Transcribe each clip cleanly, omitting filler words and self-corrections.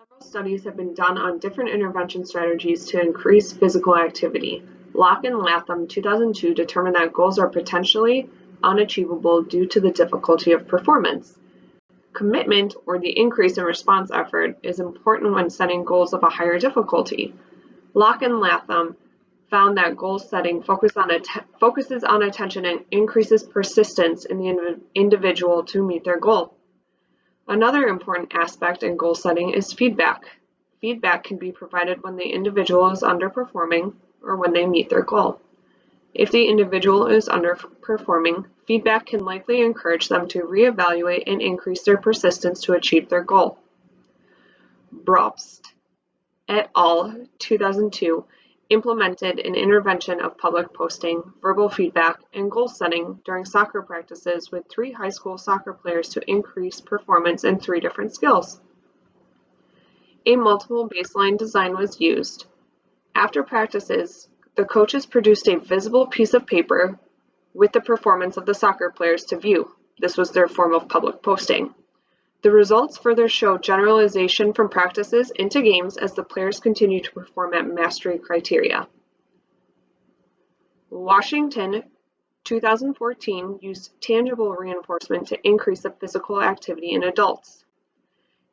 Several studies have been done on different intervention strategies to increase physical activity. Locke and Latham, 2002, determined that goals are potentially unachievable due to the difficulty of performance. Commitment, or the increase in response effort, is important when setting goals of a higher difficulty. Locke and Latham found that goal setting focuses on attention and increases persistence in the individual to meet their goal. Another important aspect in goal setting is feedback. Feedback can be provided when the individual is underperforming or when they meet their goal. If the individual is underperforming, feedback can likely encourage them to reevaluate and increase their persistence to achieve their goal. Brobst et al. 2002 implemented an intervention of public posting, verbal feedback, and goal setting during soccer practices with 3 high school soccer players to increase performance in 3 different skills. A multiple baseline design was used. After practices, the coaches produced a visible piece of paper with the performance of the soccer players to view. This was their form of public posting. The results further show generalization from practices into games as the players continue to perform at mastery criteria. Washington, 2014, used tangible reinforcement to increase the physical activity in adults.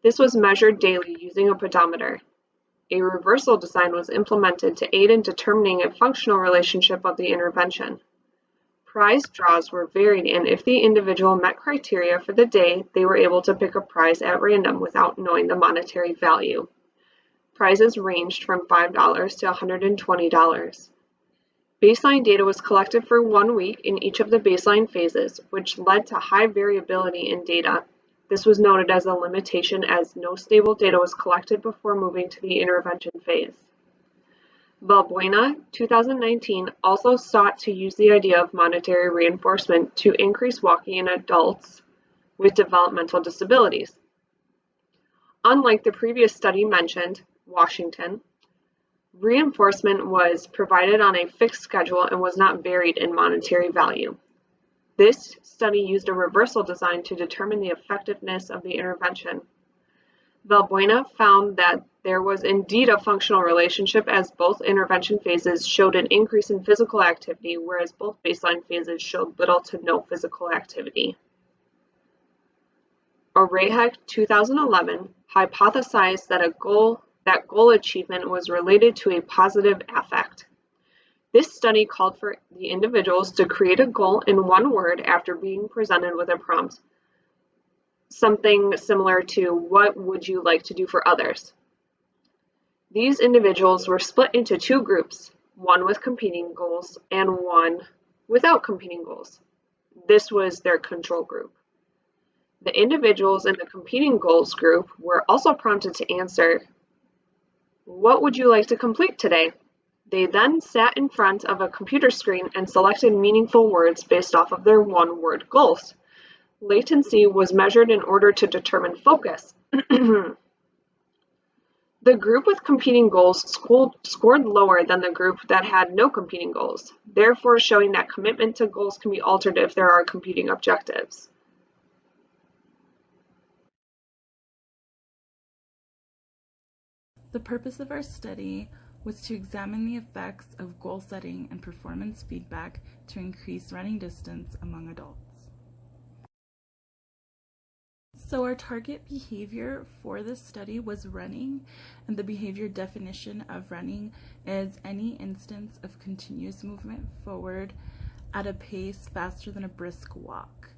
This was measured daily using a pedometer. A reversal design was implemented to aid in determining a functional relationship of the intervention. Prize draws were varied, and if the individual met criteria for the day, they were able to pick a prize at random without knowing the monetary value. Prizes ranged from $5 to $120. Baseline data was collected for 1 week in each of the baseline phases, which led to high variability in data. This was noted as a limitation as no stable data was collected before moving to the intervention phase. Valbuena, 2019, also sought to use the idea of monetary reinforcement to increase walking in adults with developmental disabilities. Unlike the previous study mentioned, Washington, reinforcement was provided on a fixed schedule and was not varied in monetary value. This study used a reversal design to determine the effectiveness of the intervention. Valbuena found that there was indeed a functional relationship as both intervention phases showed an increase in physical activity, whereas both baseline phases showed little to no physical activity. Orehek, 2011, hypothesized that goal achievement was related to a positive affect. This study called for the individuals to create a goal in 1 word after being presented with a prompt. Something similar to, what would you like to do for others? These individuals were split into 2 groups, one with competing goals and one without competing goals. This was their control group. The individuals in the competing goals group were also prompted to answer, what would you like to complete today? They then sat in front of a computer screen and selected meaningful words based off of their 1-word goals. Latency was measured in order to determine focus. The group with competing goals scored lower than the group that had no competing goals, therefore showing that commitment to goals can be altered if there are competing objectives. The purpose of our study was to examine the effects of goal setting and performance feedback to increase running distance among adults. So our target behavior for this study was running, and the behavior definition of running is any instance of continuous movement forward at a pace faster than a brisk walk,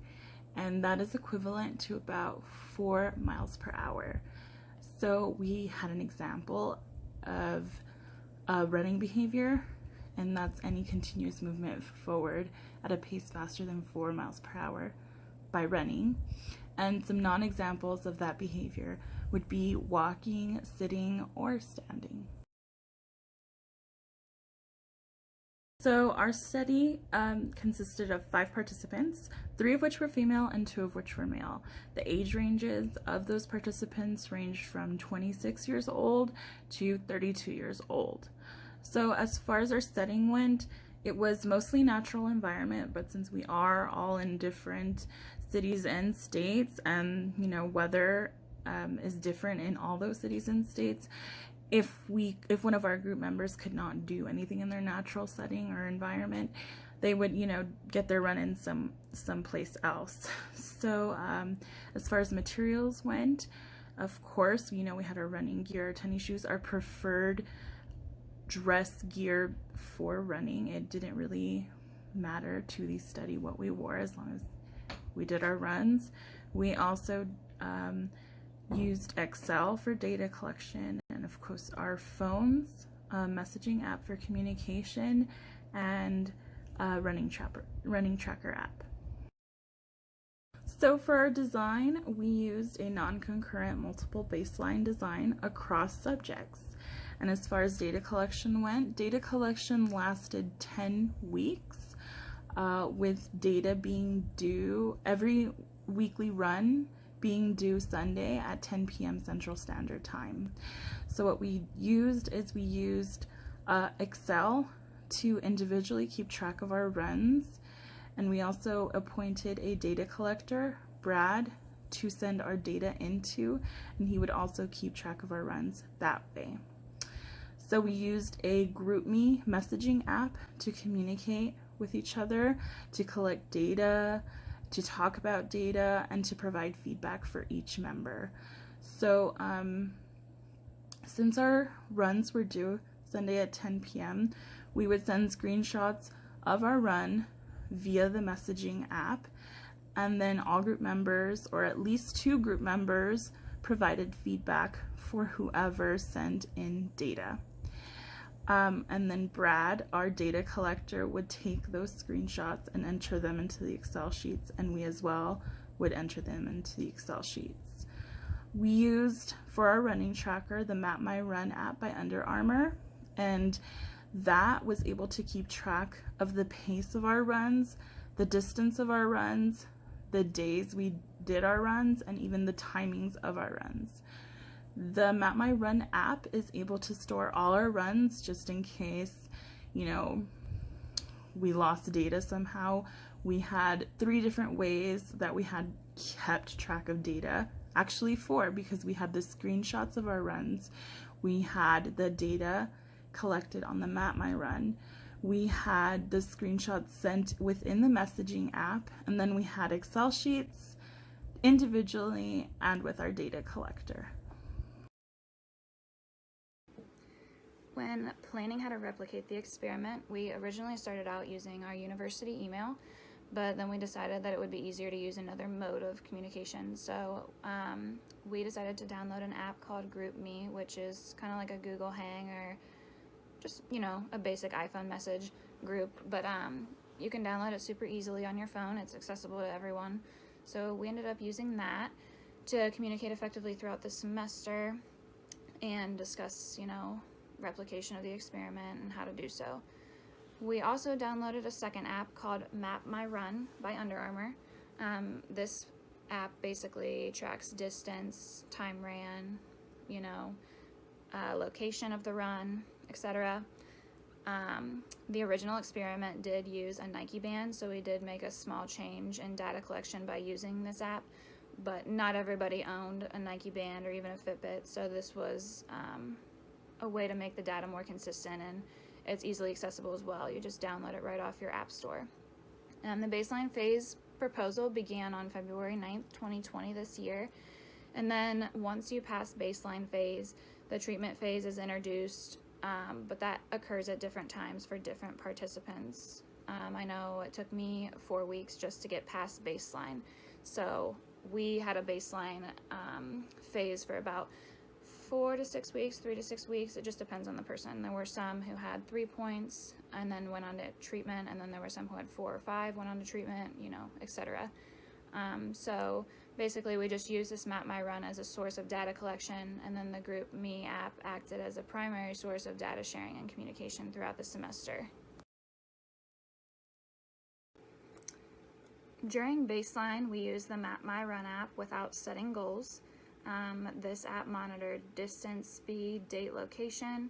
and that is equivalent to about 4 miles per hour. So we had an example of a running behavior, and that's any continuous movement forward at a pace faster than 4 miles per hour by running. And some non-examples of that behavior would be walking, sitting, or standing. So our study consisted of 5 participants, 3 of which were female and 2 of which were male. The age ranges of those participants ranged from 26 years old to 32 years old. So as far as our setting went, it was mostly natural environment, but since we are all in different cities and states, and weather is different in all those cities and states. If one of our group members could not do anything in their natural setting or environment, they would, get their run in someplace else. So as far as materials went, of course, we had our running gear. Tennis shoes, our preferred dress gear for running. It didn't really matter to the study what we wore as long as we did our runs. We also used Excel for data collection, and of course our phones, messaging app for communication, and running tracker app. So for our design, we used a non-concurrent multiple baseline design across subjects. And as far as data collection went, data collection lasted 10 weeks, with data being due, every weekly run being due Sunday at 10 p.m. Central Standard Time. So what we used is Excel to individually keep track of our runs, and we also appointed a data collector, Brad, to send our data into, and he would also keep track of our runs that way. So we used a GroupMe messaging app to communicate with each other, to collect data, to talk about data, and to provide feedback for each member. So since our runs were due Sunday at 10 p.m., we would send screenshots of our run via the messaging app, and then all group members, or at least 2 group members, provided feedback for whoever sent in data. And then Brad, our data collector, would take those screenshots and enter them into the Excel sheets, and we as well would enter them into the Excel sheets. We used, for our running tracker, the Map My Run app by Under Armour, and that was able to keep track of the pace of our runs, the distance of our runs, the days we did our runs, and even the timings of our runs. The Map My Run app is able to store all our runs just in case, we lost data somehow. We had 3 different ways that we had kept track of data. Actually 4, because we had the screenshots of our runs. We had the data collected on the Map My Run. We had the screenshots sent within the messaging app, and then we had Excel sheets individually and with our data collector. When planning how to replicate the experiment, we originally started out using our university email, but then we decided that it would be easier to use another mode of communication. So we decided to download an app called GroupMe, which is kind of like a Google Hang or just, a basic iPhone message group. But you can download it super easily on your phone. It's accessible to everyone. So we ended up using that to communicate effectively throughout the semester and discuss, replication of the experiment and how to do so. We also downloaded a second app called Map My Run by Under Armour. This app basically tracks distance, time ran, location of the run, etc. The original experiment did use a Nike band, so we did make a small change in data collection by using this app, but not everybody owned a Nike band or even a Fitbit, so this was a way to make the data more consistent, and it's easily accessible as well. You just download it right off your app store. The baseline phase proposal began on February 9th, 2020 this year, and then once you pass baseline phase, the treatment phase is introduced, but that occurs at different times for different participants. I know it took me 4 weeks just to get past baseline, so we had a baseline phase for about 4 to 6 weeks, 3 to 6 weeks. It just depends on the person. There were some who had 3 points and then went on to treatment, and then there were some who had 4 or 5, went on to treatment, etc. So basically we just used this Map My Run as a source of data collection, and then the GroupMe app acted as a primary source of data sharing and communication throughout the semester. During baseline, we used the Map My Run app without setting goals. This app monitored distance, speed, date, location.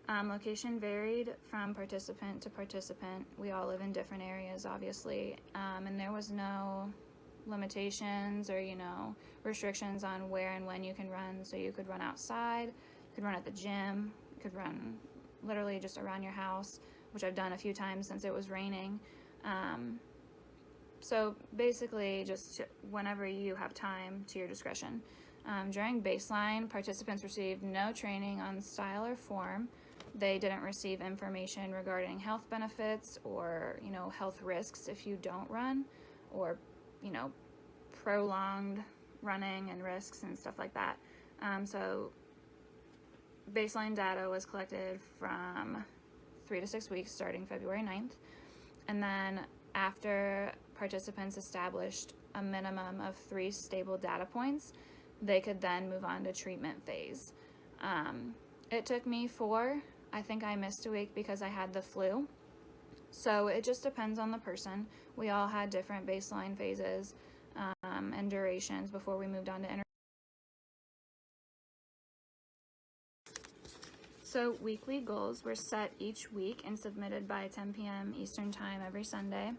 Location varied from participant to participant. We all live in different areas, obviously, and there was no limitations or, restrictions on where and when you can run. So you could run outside, you could run at the gym, you could run literally just around your house, which I've done a few times since it was raining. So basically just whenever you have time, to your discretion. During baseline, participants received no training on style or form. They didn't receive information regarding health benefits or, health risks if you don't run, or, prolonged running and risks and stuff like that. So baseline data was collected from 3 to 6 weeks starting February 9th. And then after participants established a minimum of 3 stable data points, they could then move on to treatment phase. It took me 4. I think I missed a week because I had the flu. So it just depends on the person. We all had different baseline phases and durations before we moved on to intervention. So weekly goals were set each week and submitted by 10 p.m. Eastern Time every Sunday.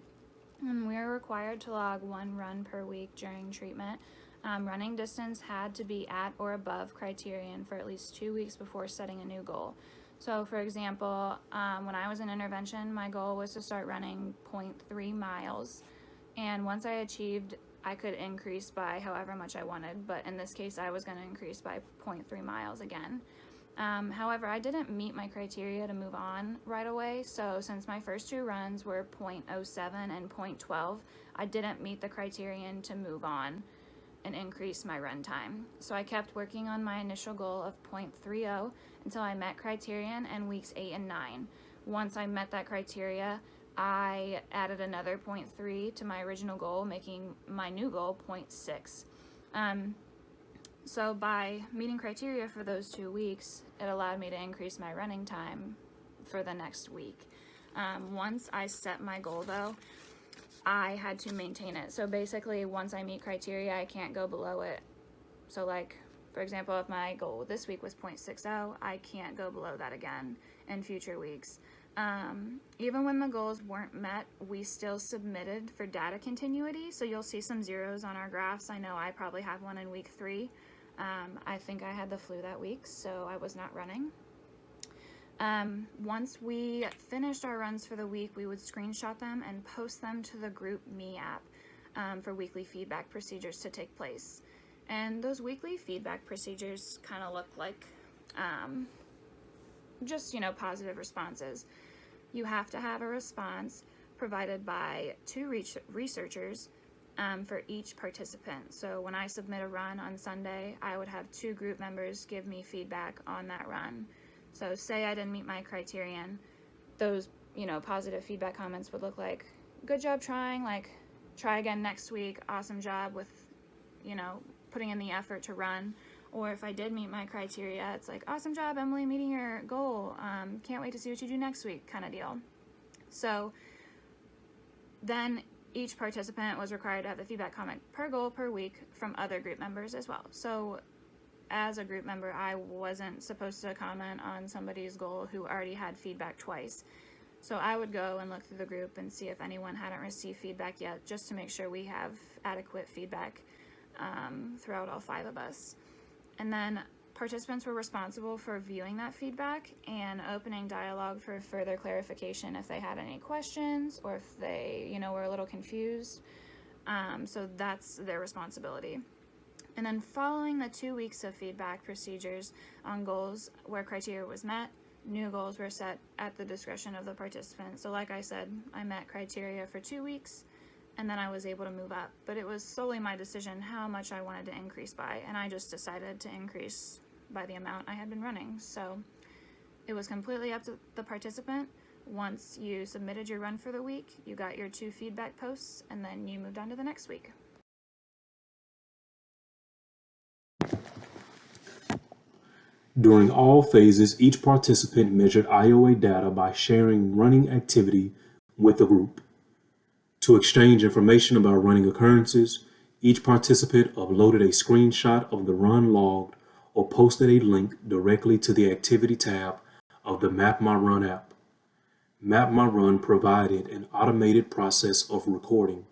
And we are required to log 1 run per week during treatment. Running distance had to be at or above criterion for at least 2 weeks before setting a new goal. So for example, when I was in intervention, my goal was to start running 0.3 miles. And once I achieved, I could increase by however much I wanted. But in this case, I was going to increase by 0.3 miles again. However, I didn't meet my criteria to move on right away. So since my first 2 runs were 0.07 and 0.12, I didn't meet the criterion to move on and increase my run time. So I kept working on my initial goal of 0.30 until I met criterion in weeks 8 and 9. Once I met that criteria, I added another 0.3 to my original goal, making my new goal 0.6. So by meeting criteria for those 2 weeks, it allowed me to increase my running time for the next week. Once I set my goal though, I had to maintain it. So basically, once I meet criteria, I can't go below it. So like, for example, if my goal this week was 0.60, I can't go below that again in future weeks. Even when the goals weren't met, we still submitted for data continuity. So you'll see some zeros on our graphs. I know I probably have one in week 3. I think I had the flu that week, so I was not running. Once we finished our runs for the week, we would screenshot them and post them to the Group Me app for weekly feedback procedures to take place. And those weekly feedback procedures kind of look like just, positive responses. You have to have a response provided by 2 researchers for each participant. So when I submit a run on Sunday, I would have 2 group members give me feedback on that run. So say I didn't meet my criterion, those, positive feedback comments would look like, good job trying, like, try again next week, awesome job with, putting in the effort to run. Or if I did meet my criteria, it's like, awesome job, Emily, meeting your goal. Can't wait to see what you do next week, kind of deal. So then each participant was required to have the feedback comment per goal per week from other group members as well. So as a group member, I wasn't supposed to comment on somebody's goal who already had feedback twice. So I would go and look through the group and see if anyone hadn't received feedback yet, just to make sure we have adequate feedback throughout all 5 of us. And then participants were responsible for viewing that feedback and opening dialogue for further clarification if they had any questions or if they, were a little confused. So that's their responsibility. And then following the 2 weeks of feedback procedures on goals where criteria was met, new goals were set at the discretion of the participant. So like I said, I met criteria for 2 weeks and then I was able to move up. But it was solely my decision how much I wanted to increase by, and I just decided to increase by the amount I had been running. So it was completely up to the participant. Once you submitted your run for the week, you got your 2 feedback posts, and then you moved on to the next week. During all phases, each participant measured IOA data by sharing running activity with the group. To exchange information about running occurrences, each participant uploaded a screenshot of the run logged or posted a link directly to the Activity tab of the Map My Run app. Map My Run provided an automated process of recording.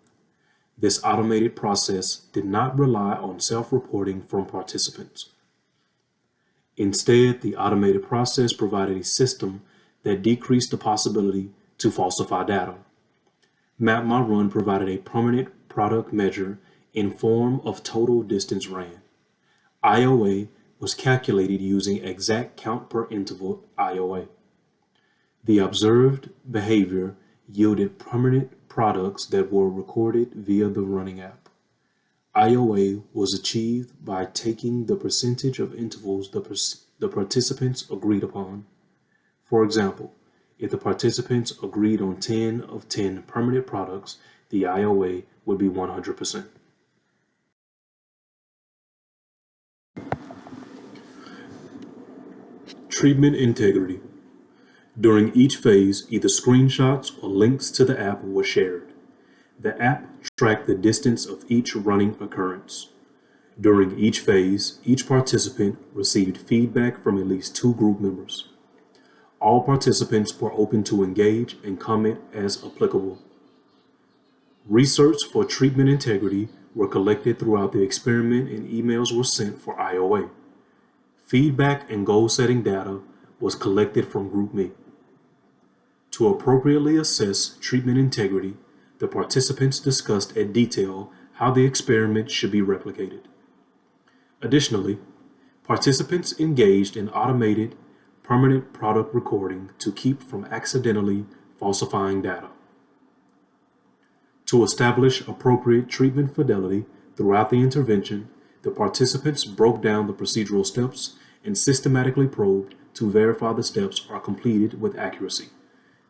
This automated process did not rely on self-reporting from participants. Instead, the automated process provided a system that decreased the possibility to falsify data. Map My Run provided a permanent product measure in form of total distance ran. IOA was calculated using exact count per interval IOA. The observed behavior yielded permanent products that were recorded via the running app. IOA was achieved by taking the percentage of intervals the participants agreed upon. For example, if the participants agreed on 10 of 10 permanent products, the IOA would be 100%. Treatment integrity. During each phase, either screenshots or links to the app were shared. The app tracked the distance of each running occurrence. During each phase, each participant received feedback from at least 2 group members. All participants were open to engage and comment as applicable. Research for treatment integrity were collected throughout the experiment and emails were sent for IOA. Feedback and goal-setting data was collected from GroupMe. To appropriately assess treatment integrity, the participants discussed in detail how the experiment should be replicated. Additionally, participants engaged in automated permanent product recording to keep from accidentally falsifying data. To establish appropriate treatment fidelity throughout the intervention, the participants broke down the procedural steps and systematically probed to verify the steps are completed with accuracy.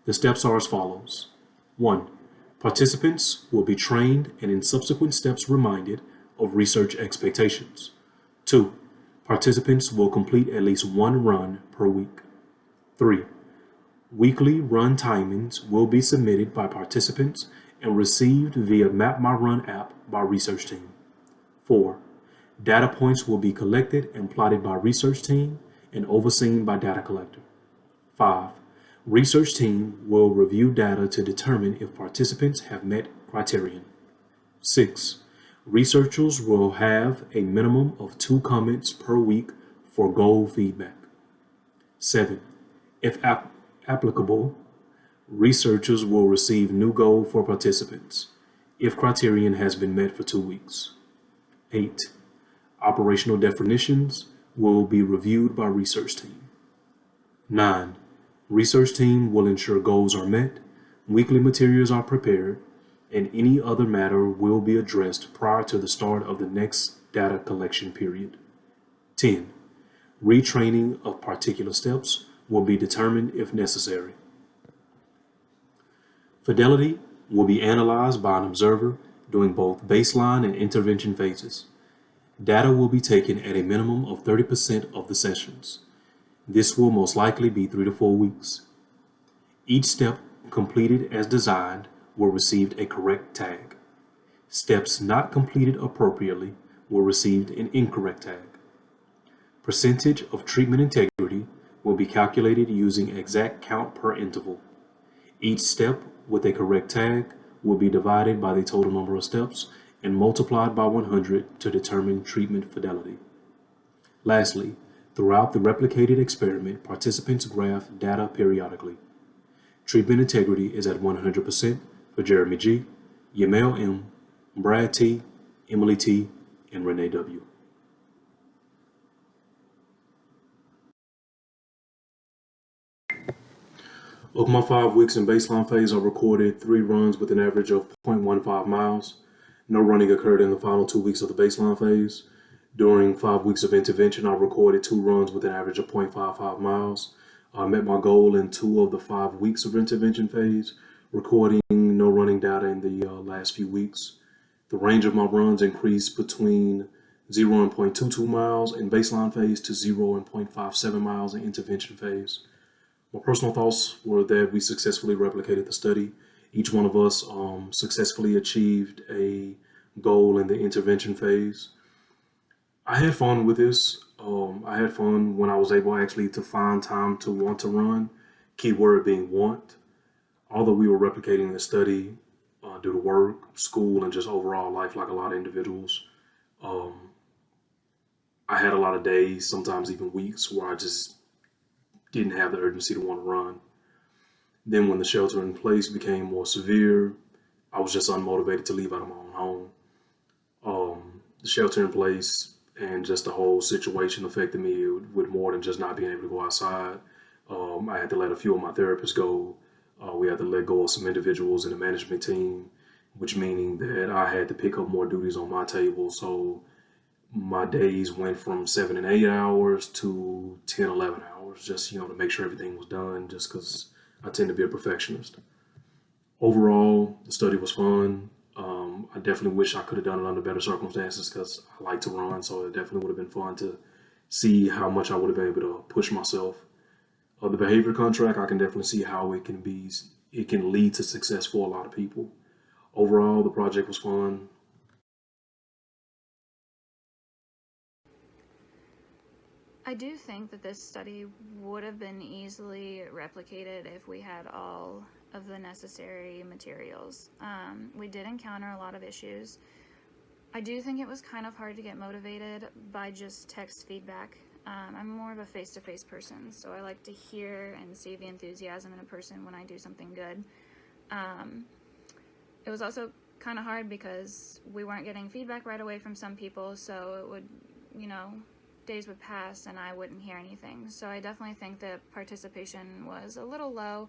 The steps are as follows. 1. Participants will be trained and in subsequent steps reminded of research expectations. 2. Participants will complete at least 1 run per week. 3. Weekly run timings will be submitted by participants and received via Map My Run app by research team. 4. Data points will be collected and plotted by research team and overseen by data collector. 5. Research team will review data to determine if participants have met criterion. 6. Researchers will have a minimum of 2 comments per week for goal feedback. 7. If applicable, researchers will receive new goal for participants if criterion has been met for 2 weeks. 8. Operational definitions will be reviewed by research team. 9. Research team will ensure goals are met, weekly materials are prepared, and any other matter will be addressed prior to the start of the next data collection period. 10. Retraining of particular steps will be determined if necessary. Fidelity will be analyzed by an observer during both baseline and intervention phases. Data will be taken at a minimum of 30% of the sessions. This will most likely be 3 to 4 weeks. Each step completed as designed will receive a correct tag. Steps not completed appropriately will receive an incorrect tag. Percentage of treatment integrity will be calculated using exact count per interval. Each step with a correct tag will be divided by the total number of steps and multiplied by 100 to determine treatment fidelity. Lastly, throughout the replicated experiment, participants graph data periodically. Treatment integrity is at 100% for Jeremy G., Yamel M., Brad T., Emily T., and Renee W. Of my 5 weeks in baseline phase, I recorded 3 runs with an average of 0.15 miles. No running occurred in the final 2 weeks of the baseline phase. During 5 weeks of intervention, I recorded 2 runs with an average of 0.55 miles. I met my goal in 2 of the 5 weeks of intervention phase, recording no running data in the last few weeks. The range of my runs increased between 0.22 miles in baseline phase to 0.57 miles in intervention phase. My personal thoughts were that we successfully replicated the study. Each one of us successfully achieved a goal in the intervention phase. I had fun with this. I had fun when I was able actually to find time to want to run, keyword being want. Although we were replicating the study, due to work, school, and just overall life, like a lot of individuals. Um, I had a lot of days, sometimes even weeks, where I just didn't have the urgency to want to run. Then, when the shelter in place became more severe, I was just unmotivated to leave out of my own home. The shelter in place and just the whole situation affected me with more than just not being able to go outside. I had to let a few of my therapists go. We had to let go of some individuals in the management team, which meaning that I had to pick up more duties on my table. So my days went from 7 and 8 hours to 10, 11 hours, just, to make sure everything was done, just because I tend to be a perfectionist. Overall, the study was fun. I definitely wish I could have done it under better circumstances because I like to run, so it definitely would have been fun to see how much I would have been able to push myself. The behavior contract, I can definitely see how it can lead to success for a lot of people. Overall, the project was fun. I do think that this study would have been easily replicated if we had all of the necessary materials. We did encounter a lot of issues. I do think it was kind of hard to get motivated by just text feedback. I'm more of a face-to-face person, so I like to hear and see the enthusiasm in a person when I do something good. It was also kind of hard because we weren't getting feedback right away from some people, so it would, days would pass and I wouldn't hear anything. So I definitely think that participation was a little low,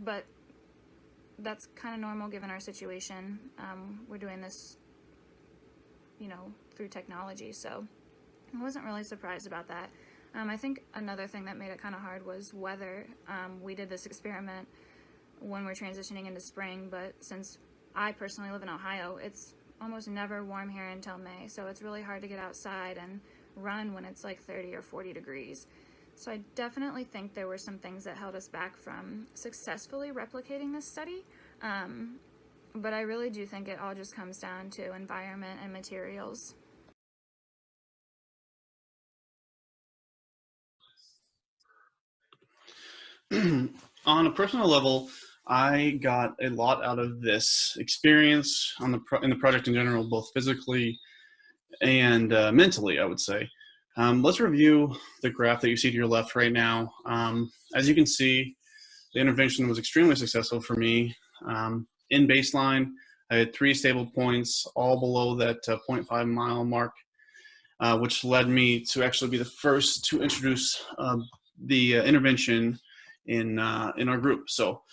but that's kind of normal given our situation. We're doing this, through technology, so I wasn't really surprised about that. I think another thing that made it kind of hard was weather. We did this experiment when we're transitioning into spring, but since I personally live in Ohio, it's almost never warm here until May, so it's really hard to get outside and run when it's like 30 or 40 degrees. So I definitely think there were some things that held us back from successfully replicating this study, but I really do think it all just comes down to environment and materials. On a personal level, I got a lot out of this experience in the project in general, both physically and mentally, I would say. Let's review the graph that you see to your left right now. As you can see, the intervention was extremely successful for me. In baseline, I had 3 stable points, all below that 0.5 mile mark, which led me to actually be the first to introduce the intervention in our group. So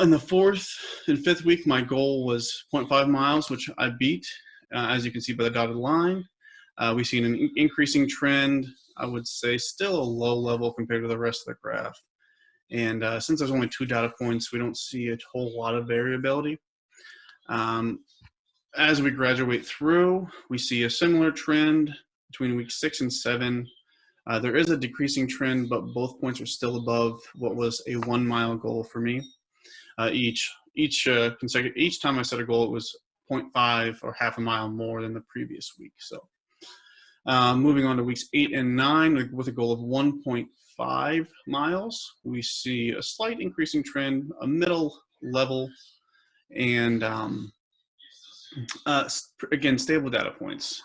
in the 4th and 5th week, my goal was 0.5 miles, which I beat, as you can see by the dotted line. We've seen an increasing trend, I would say still a low level compared to the rest of the graph. And since there's only 2 data points, we don't see a whole lot of variability. As we graduate through, we see a similar trend between week 6 and 7. There is a decreasing trend, but both points are still above what was a 1 mile goal for me. Each time I set a goal, it was 0.5 or half a mile more than the previous week. So moving on to weeks 8 and 9 with a goal of 1.5 miles, we see a slight increasing trend, a middle level, and again, stable data points.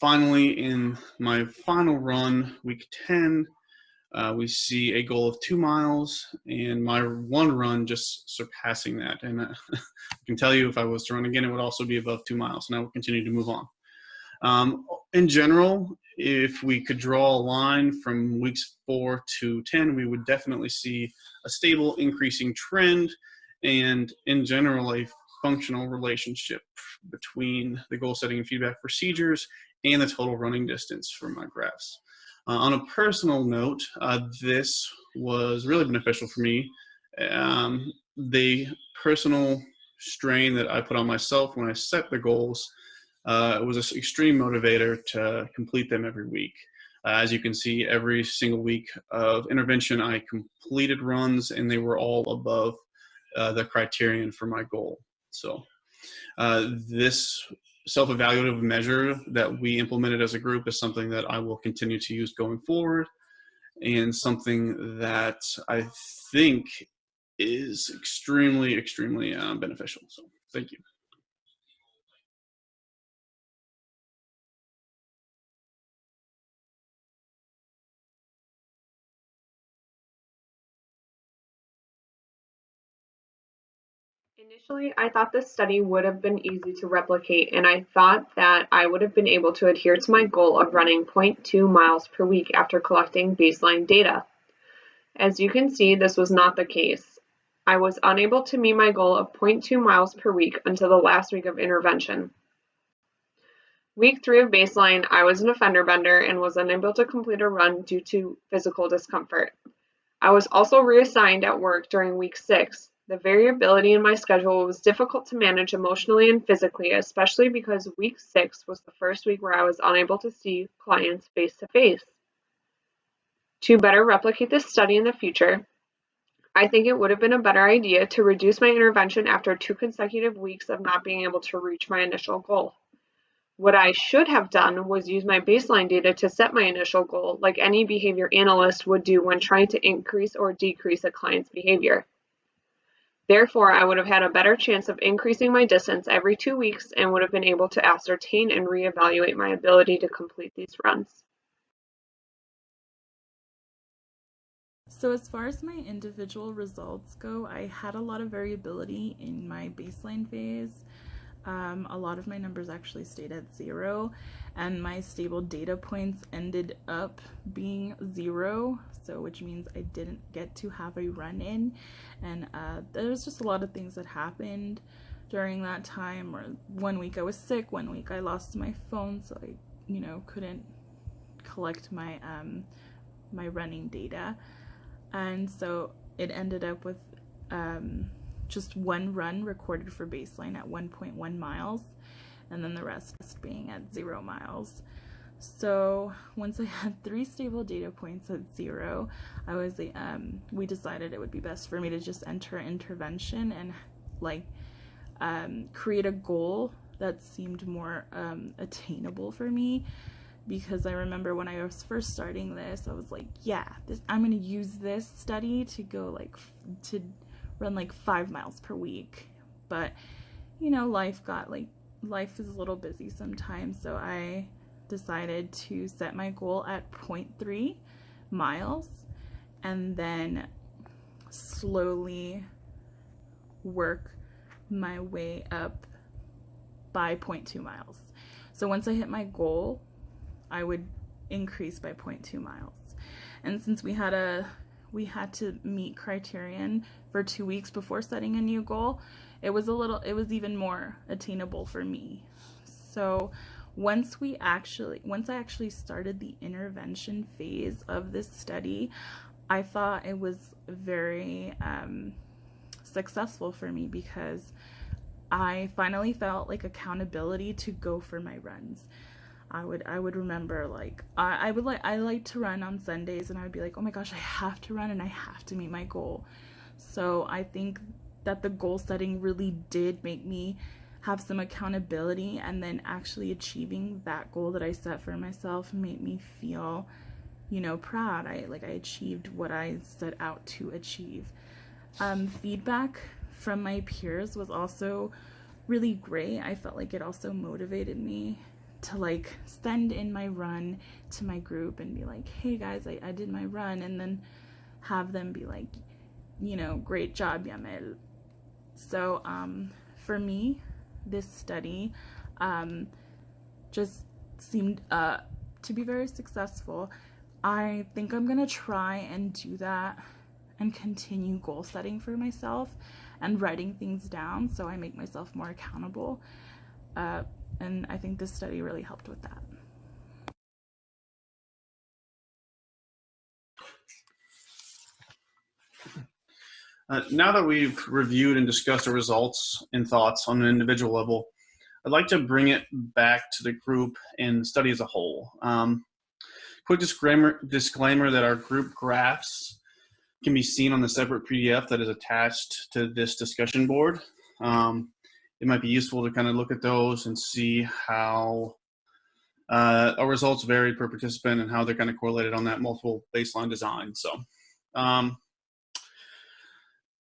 Finally, in my final run, week 10, we see a goal of 2 miles, and my one run just surpassing that. And I can tell you, if I was to run again, it would also be above 2 miles, and I would continue to move on. In general, if we could draw a line from weeks 4 to 10, we would definitely see a stable increasing trend, and in general, a functional relationship between the goal setting and feedback procedures and the total running distance for my graphs. On a personal note, this was really beneficial for me. The personal strain that I put on myself when I set the goals was an extreme motivator to complete them every week. As you can see, every single week of intervention, I completed runs, and they were all above the criterion for my goal. So this self-evaluative measure that we implemented as a group is something that I will continue to use going forward, and something that I think is extremely, extremely beneficial. So thank you. Initially, I thought this study would have been easy to replicate, and I thought that I would have been able to adhere to my goal of running 0.2 miles per week after collecting baseline data. As you can see, this was not the case. I was unable to meet my goal of 0.2 miles per week until the last week of intervention. Week 3 of baseline, I was an offender bender and was unable to complete a run due to physical discomfort. I was also reassigned at work during week 6. The variability in my schedule was difficult to manage emotionally and physically, especially because week 6 was the first week where I was unable to see clients face to face. To better replicate this study in the future, I think it would have been a better idea to reduce my intervention after 2 consecutive weeks of not being able to reach my initial goal. What I should have done was use my baseline data to set my initial goal, like any behavior analyst would do when trying to increase or decrease a client's behavior. Therefore, I would have had a better chance of increasing my distance every 2 weeks and would have been able to ascertain and reevaluate my ability to complete these runs. So as far as my individual results go, I had a lot of variability in my baseline phase. A lot of my numbers actually stayed at 0, and my stable data points ended up being 0, so which means I didn't get to have a run-in, and there was just a lot of things that happened during that time. Or one week I was sick, one week I lost my phone, so I, couldn't collect my my running data, and so it ended up with just one run recorded for baseline at 1.1 miles, and then the rest being at 0 miles. So once I had 3 stable data points at 0, I was we decided it would be best for me to just enter intervention and create a goal that seemed more attainable for me, because I remember when I was first starting this, I was like, yeah, I'm gonna use this study to go to run 5 miles per week. But life is a little busy sometimes, so I decided to set my goal at 0.3 miles and then slowly work my way up by 0.2 miles. So once I hit my goal, I would increase by 0.2 miles. And since we had to meet criterion for 2 weeks before setting a new goal, it was even more attainable for me. So once I actually started the intervention phase of this study, I thought it was very successful for me, because I finally felt accountability to go for my runs. I would remember I like to run on Sundays, and I would be like, oh my gosh, I have to run and I have to meet my goal. So I think that the goal setting really did make me have some accountability, and then actually achieving that goal that I set for myself made me feel proud. I achieved what I set out to achieve. Feedback from my peers was also really great. I felt like it also motivated me to send in my run to my group and be like, hey guys, I did my run, and then have them be like, great job, Yamel. So for me, this study just seemed to be very successful. I think I'm gonna try and do that and continue goal setting for myself and writing things down so I make myself more accountable. And I think this study really helped with that. Now that we've reviewed and discussed our results and thoughts on an individual level, I'd like to bring it back to the group and the study as a whole. Quick disclaimer that our group graphs can be seen on the separate PDF that is attached to this discussion board. It might be useful to kind of look at those and see how our results vary per participant and how they're kind of correlated on that multiple baseline design. So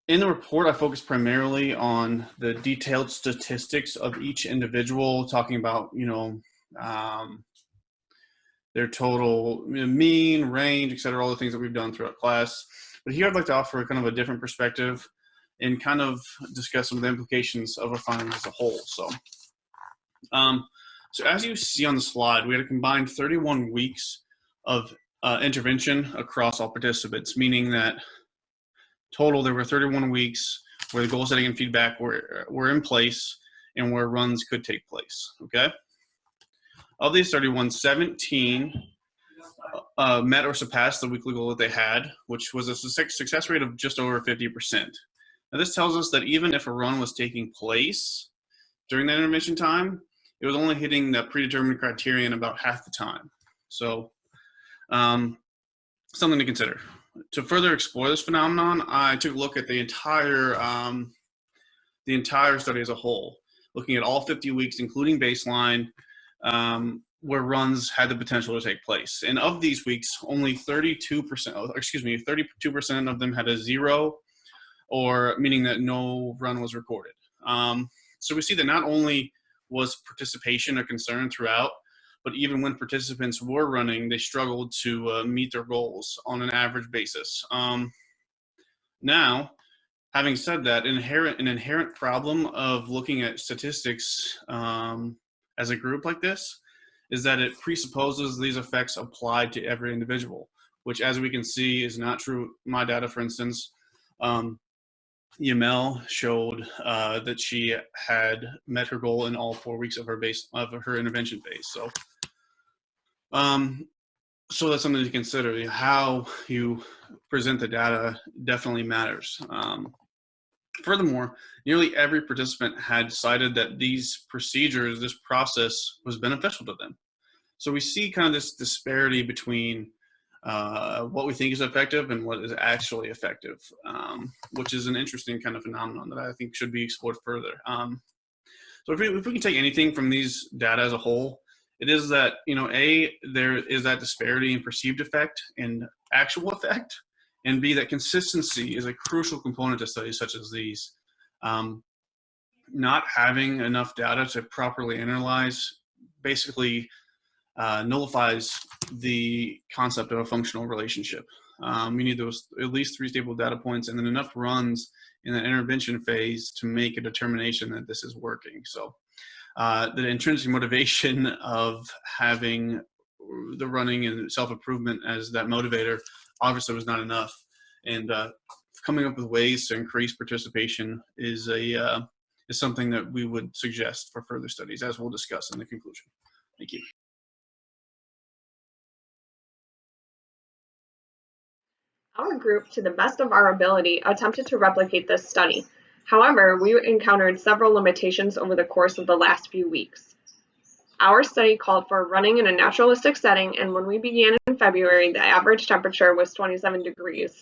In the report, I focused primarily on the detailed statistics of each individual, talking about, their total mean, range, et cetera, all the things that we've done throughout class. But here I'd like to offer kind of a different perspective and kind of discuss some of the implications of our findings as a whole. So as you see on the slide, we had a combined 31 weeks of intervention across all participants, meaning that total there were 31 weeks where the goal setting and feedback were in place and where runs could take place, okay? Of these 31, 17 met or surpassed the weekly goal that they had, which was a success rate of just over 50%. Now this tells us that even if a run was taking place during that intervention time, it was only hitting the predetermined criterion about half the time. So something to consider. To further explore this phenomenon, I took a look at the entire study as a whole, looking at all 50 weeks, including baseline, where runs had the potential to take place. And of these weeks, only 32% of them had a zero, or meaning that no run was recorded. So we see that not only was participation a concern throughout, but even when participants were running, they struggled to meet their goals on an average basis. Now, having said that, an inherent problem of looking at statistics as a group like this is that it presupposes these effects apply to every individual, which, as we can see, is not true. My data, for instance, Yamel showed that she had met her goal in all 4 weeks of her intervention phase. So that's something to consider. How you present the data definitely matters. Furthermore, nearly every participant had cited that these procedures, this process, was beneficial to them. So we see kind of this disparity between what we think is effective and what is actually effective, which is an interesting kind of phenomenon that I think should be explored further. So if we can take anything from these data as a whole, it is that, there is that disparity in perceived effect and actual effect, and B, that consistency is a crucial component to studies such as these. Not having enough data to properly analyze basically nullifies the concept of a functional relationship. We need those at least 3 stable data points and then enough runs in the intervention phase to make a determination that this is working. So the intrinsic motivation of having the running and self-improvement as that motivator obviously was not enough. And coming up with ways to increase participation is something that we would suggest for further studies, as we'll discuss in the conclusion. Thank you. Our group, to the best of our ability, attempted to replicate this study. However, we encountered several limitations over the course of the last few weeks. Our study called for running in a naturalistic setting, and when we began in February, the average temperature was 27 degrees.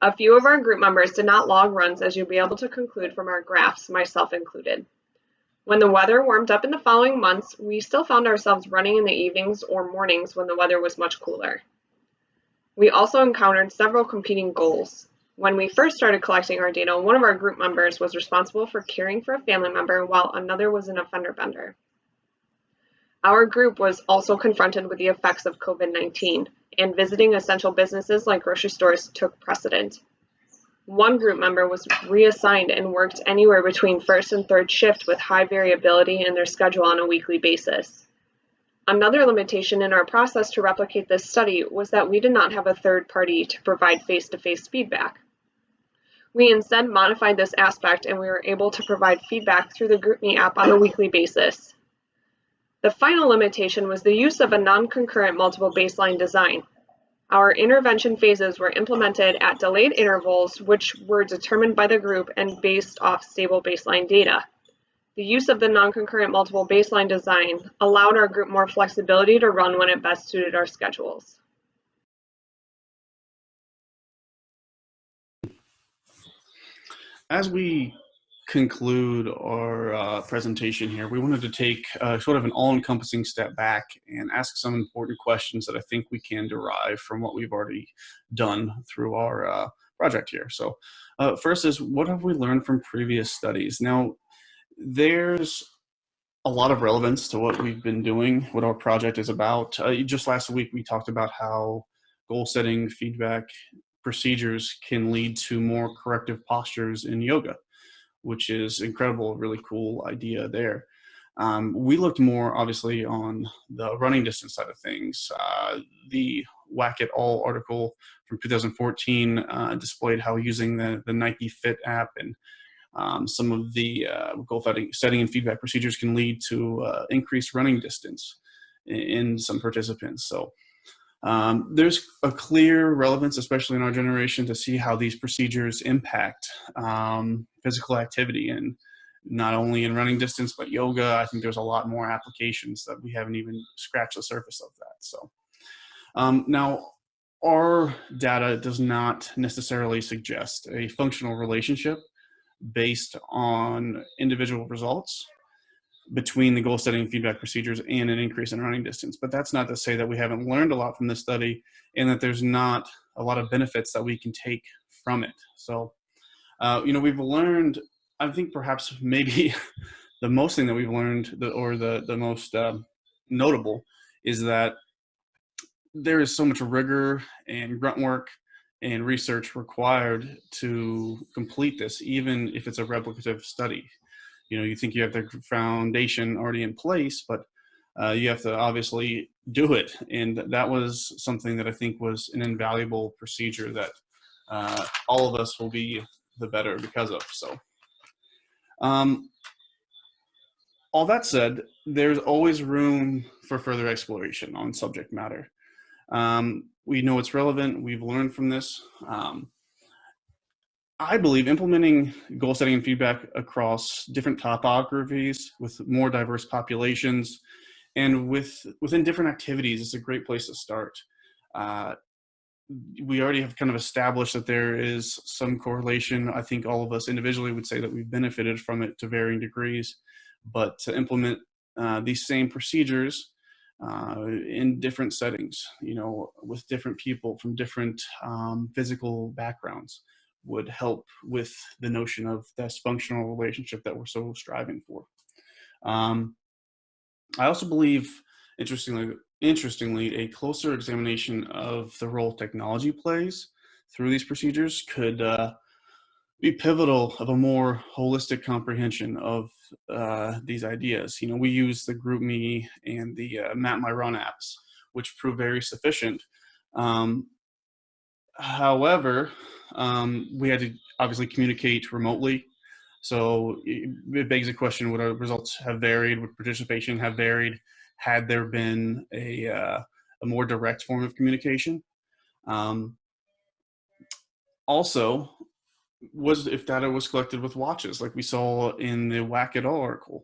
A few of our group members did not log runs, as you'll be able to conclude from our graphs, myself included. When the weather warmed up in the following months, we still found ourselves running in the evenings or mornings when the weather was much cooler. We also encountered several competing goals. When we first started collecting our data, one of our group members was responsible for caring for a family member while another was an offender bender. Our group was also confronted with the effects of COVID-19, and visiting essential businesses like grocery stores took precedent. One group member was reassigned and worked anywhere between first and third shift with high variability in their schedule on a weekly basis. Another limitation in our process to replicate this study was that we did not have a third party to provide face-to-face feedback. We instead modified this aspect, and we were able to provide feedback through the GroupMe app on a weekly basis. The final limitation was the use of a non-concurrent multiple baseline design. Our intervention phases were implemented at delayed intervals, which were determined by the group and based off stable baseline data. The use of the non-concurrent multiple baseline design allowed our group more flexibility to run when it best suited our schedules. As we conclude our presentation here, we wanted to take sort of an all-encompassing step back and ask some important questions that I think we can derive from what we've already done through our project here. So first is, what have we learned from previous studies? Now, there's a lot of relevance to what we've been doing, what our project is about. Just last week, we talked about how goal setting feedback procedures can lead to more corrective postures in yoga, which is incredible, really cool idea there. We looked more obviously on the running distance side of things. The Whack It All article from 2014 displayed how using the Nike Fit app and some of the goal setting and feedback procedures can lead to increased running distance in some participants. So there's a clear relevance, especially in our generation, to see how these procedures impact physical activity, and not only in running distance, but yoga. I think there's a lot more applications that we haven't even scratched the surface of that. So now, our data does not necessarily suggest a functional relationship based on individual results between the goal setting feedback procedures and an increase in running distance. But that's not to say that we haven't learned a lot from this study and that there's not a lot of benefits that we can take from it. So, we've learned, I think perhaps maybe the most thing that we've learned, the most notable, is that there is so much rigor and grunt work and research required to complete this, even if it's a replicative study. You think you have the foundation already in place, but you have to obviously do it. And that was something that I think was an invaluable procedure that all of us will be the better because of. So all that said, there's always room for further exploration on subject matter. We know it's relevant. We've learned from this. I believe implementing goal setting and feedback across different topographies with more diverse populations and within different activities is a great place to start. We already have kind of established that there is some correlation. I think all of us individually would say that we've benefited from it to varying degrees, but to implement these same procedures in different settings, with different people from different physical backgrounds, would help with the notion of this functional relationship that we're so striving for. I also believe, interestingly, a closer examination of the role technology plays through these procedures could be pivotal of a more holistic comprehension of these ideas. We use the GroupMe and the Map My Run apps, which prove very sufficient. However, we had to obviously communicate remotely. So it begs the question, would our results have varied? Would participation have varied had there been a more direct form of communication? Also, if data was collected with watches, like we saw in the Whack It All article,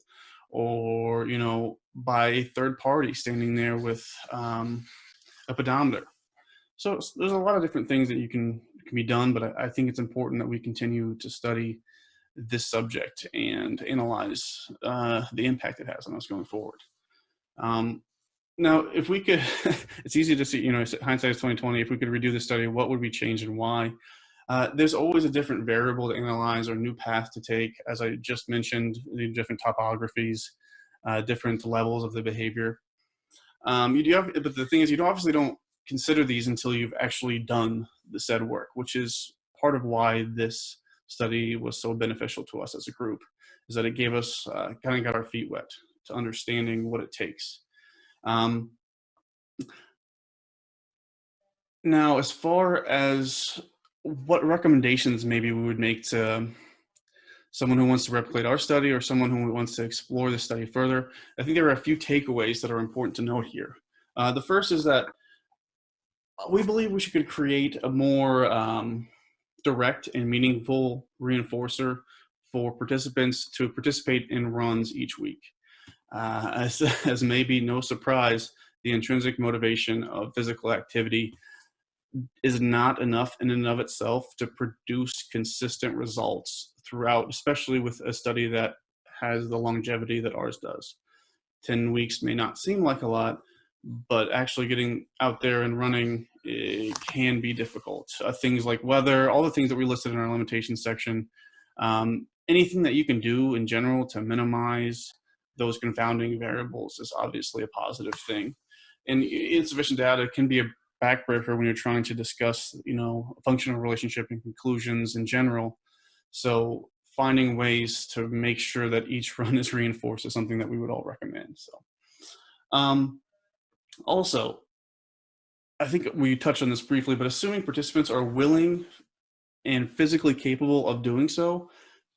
or by a third party standing there with a pedometer. So there's a lot of different things that can be done, but I think it's important that we continue to study this subject and analyze the impact it has on us going forward. Now, if we could, it's easy to see, hindsight is 2020. If we could redo the study, what would we change and why? There's always a different variable to analyze or new path to take. As I just mentioned, the different topographies, different levels of the behavior. But the thing is, you obviously don't consider these until you've actually done the said work, which is part of why this study was so beneficial to us as a group, is that it gave us kind of got our feet wet to understanding what it takes. Now, as far as what recommendations maybe we would make to someone who wants to replicate our study or someone who wants to explore the study further, I think there are a few takeaways that are important to note here. The first is that we believe we should create a more direct and meaningful reinforcer for participants to participate in runs each week. As maybe no surprise, the intrinsic motivation of physical activity is not enough in and of itself to produce consistent results throughout, especially with a study that has the longevity that ours does. 10 weeks may not seem like a lot, but actually getting out there and running, it can be difficult. Things like weather, all the things that we listed in our limitations section, anything that you can do in general to minimize those confounding variables is obviously a positive thing. And insufficient data can be a backbreaker when you're trying to discuss, functional relationship and conclusions in general. So finding ways to make sure that each run is reinforced is something that we would all recommend. So, also, I think we touched on this briefly, but assuming participants are willing and physically capable of doing so,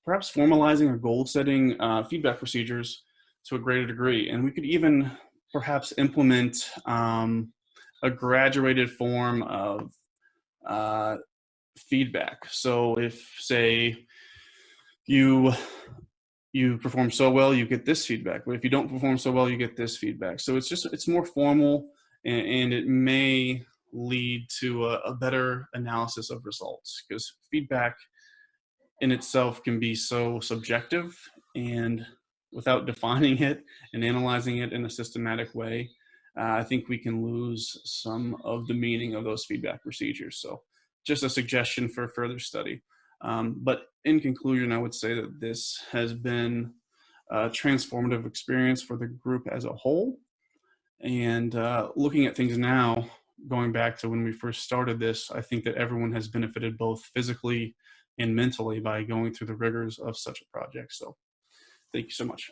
perhaps formalizing or goal setting feedback procedures to a greater degree. And we could even perhaps implement a graduated form of feedback. So if, say, you perform so well, you get this feedback. But if you don't perform so well, you get this feedback. So it's more formal, and it may lead to a better analysis of results, because feedback in itself can be so subjective, and without defining it and analyzing it in a systematic way, I think we can lose some of the meaning of those feedback procedures. So just a suggestion for further study. But in conclusion, I would say that this has been a transformative experience for the group as a whole. And looking at things now, going back to when we first started this, I think that everyone has benefited both physically and mentally by going through the rigors of such a project. So thank you so much.